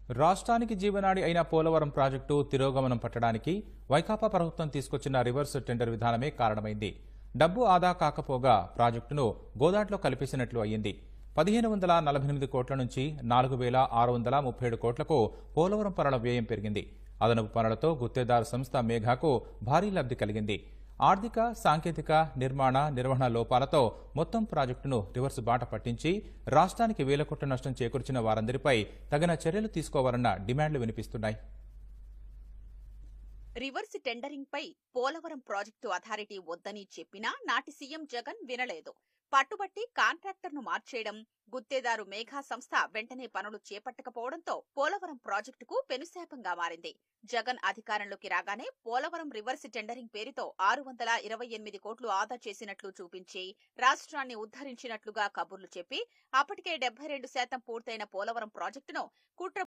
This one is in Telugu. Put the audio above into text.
రాష్ట్రానికి జీవనాడి అయిన పోలవరం ప్రాజెక్టు తిరోగమనం పట్టడానికి వైకాపా ప్రభుత్వం తీసుకొచ్చిన రివర్స్ టెండర్ విధానమే కారణమైంది. డబ్బు ఆదా కాకపోగా ప్రాజెక్టును గోదాట్లో కలిపేసినట్లు అయ్యింది. 1548 కోట్ల నుంచి 4637 కోట్లకు పోలవరం పనుల వ్యయం పెరిగింది. అదనపు పనులతో గుత్తేదారు సంస్థ మేఘాకు భారీ లబ్ధి కలిగింది. ఆర్థిక, సాంకేతిక, నిర్వహణ లోపాలతో మొత్తం ప్రాజెక్టును రివర్స్ బాట పట్టించి రాష్ట్రానికి వేల కోట్ల నష్టం చేకూర్చిన వారందరిపై తగిన చర్యలు తీసుకోవాలన్న డిమాండ్లు వినిపిస్తున్నాయి. రివర్స్ టెండరింగ్ పై పోలవరం ప్రాజెక్టు అథారిటీ వద్దని చెప్పినా నాటి సీఎం జగన్ వినలేదు. పట్టుబట్టి కాంట్రాక్టర్ను మార్చేయడం, గుత్తేదారు మేఘా సంస్థ వెంటనే పనులు చేపట్టకపోవడంతో పోలవరం ప్రాజెక్టుకు పెనుశాపంగా మారింది. జగన్ అధికారంలోకి రాగానే పోలవరం రివర్స్ టెండరింగ్ పేరుతో 628 కోట్లు ఆదా చేసినట్లు చూపించి రాష్ట్రాన్ని ఉద్ధరించినట్లుగా కబుర్లు చెప్పి అప్పటికే 72% పూర్తయిన పోలవరం ప్రాజెక్టును కుట్ర